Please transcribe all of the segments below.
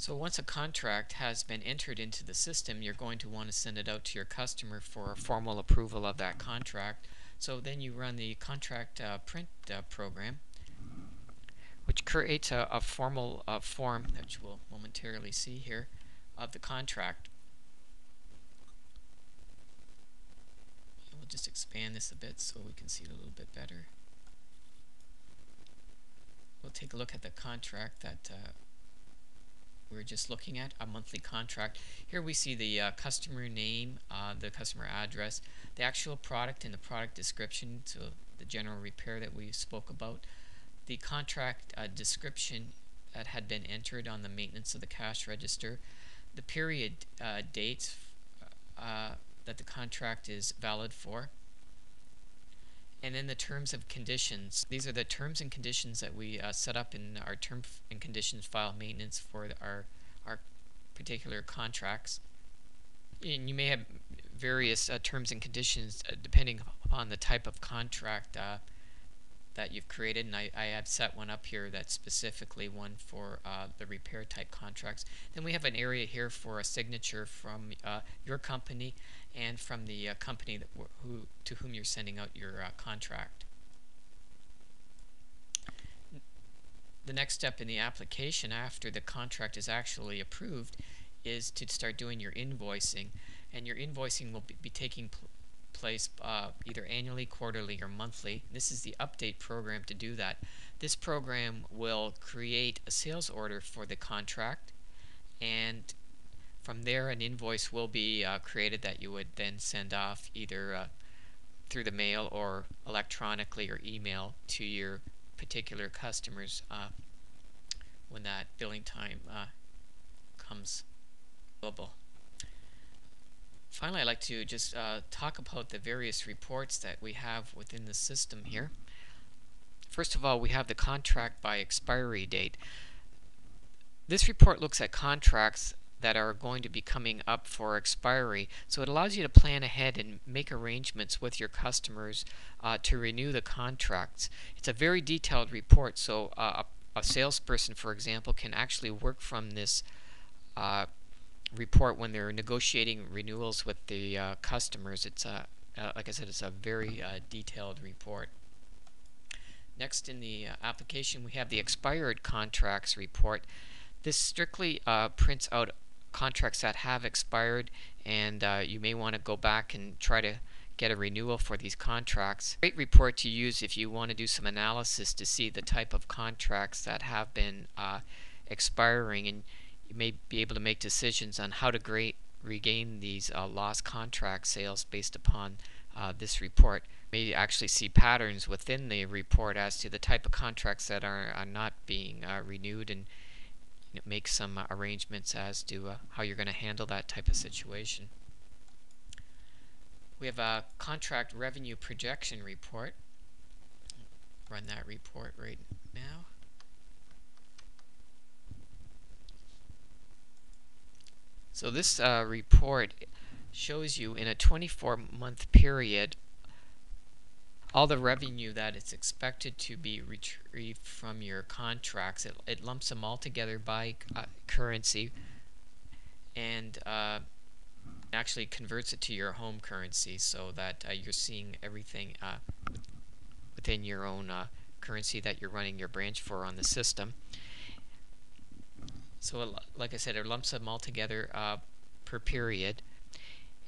So once a contract has been entered into the system, you're going to want to send it out to your customer for a formal approval of that contract. So then you run the contract print program, which creates a formal form that we'll momentarily see here of the contract. And we'll just expand this a bit so we can see it a little bit better. We'll take a look at the contract that we're just looking at, a monthly contract. Here we see the customer name, the customer address, the actual product and the product description, so the general repair that we spoke about, the contract description that had been entered on the maintenance of the cash register, the period dates that the contract is valid for, and then the terms and conditions. These are the terms and conditions that we set up in our terms and conditions file maintenance for our particular contracts. And you may have various terms and conditions depending upon the type of contract that you've created, and I have set one up here that's specifically one for the repair type contracts. Then we have an area here for a signature from your company and from the company that to whom you're sending out your contract. The next step in the application after the contract is actually approved is to start doing your invoicing, and your invoicing will be taking place either annually, quarterly, or monthly. This is the update program to do that. This program will create a sales order for the contract, and from there an invoice will be created that you would then send off either through the mail or electronically or email to your particular customers when that billing time comes available. Finally, I'd like to just talk about the various reports that we have within the system here. First of all, we have the contract by expiry date. This report looks at contracts that are going to be coming up for expiry, so it allows you to plan ahead and make arrangements with your customers to renew the contracts. It's a very detailed report, so a salesperson, for example, can actually work from this report when they're negotiating renewals with the customers. It's like I said, it's a very detailed report. Next in the application we have the expired contracts report. This strictly prints out contracts that have expired, and you may want to go back and try to get a renewal for these contracts. Great report to use if you want to do some analysis to see the type of contracts that have been expiring, and you may be able to make decisions on how to regain these lost contract sales based upon this report. You may actually see patterns within the report as to the type of contracts that are not being renewed, and make some arrangements as to how you're going to handle that type of situation. We have a contract revenue projection report. Run that report right now. So this report shows you in a 24-month period all the revenue that it's expected to be retrieved from your contracts. It lumps them all together by currency, and actually converts it to your home currency, so that you're seeing everything within your own currency that you're running your branch for on the system. So like I said, it lumps them all together per period,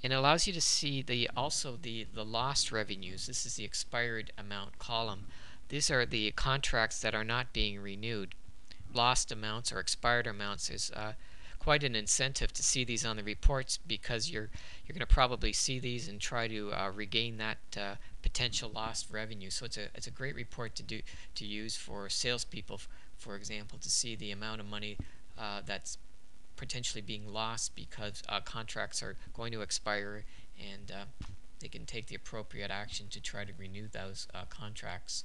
and it allows you to see also the lost revenues. This is the expired amount column. These are the contracts that are not being renewed. Lost amounts or expired amounts is quite an incentive to see these on the reports, because you're going to probably see these and try to regain that potential lost revenue. So it's a great report to use for salespeople, for example, to see the amount of money that's potentially being lost because contracts are going to expire, and they can take the appropriate action to try to renew those contracts.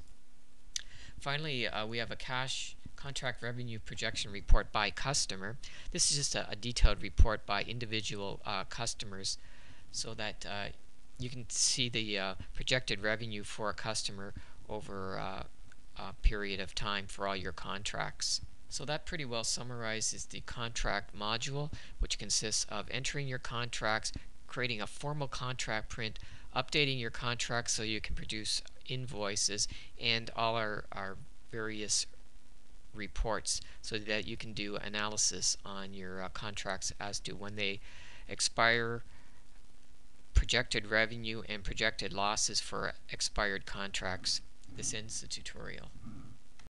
Finally, we have a cash contract revenue projection report by customer. This is just a detailed report by individual customers, so that you can see the projected revenue for a customer over a period of time for all your contracts. So that pretty well summarizes the contract module, which consists of entering your contracts, creating a formal contract print, updating your contracts so you can produce invoices, and all our various reports so that you can do analysis on your contracts as to when they expire, projected revenue, and projected losses for expired contracts. This ends the tutorial.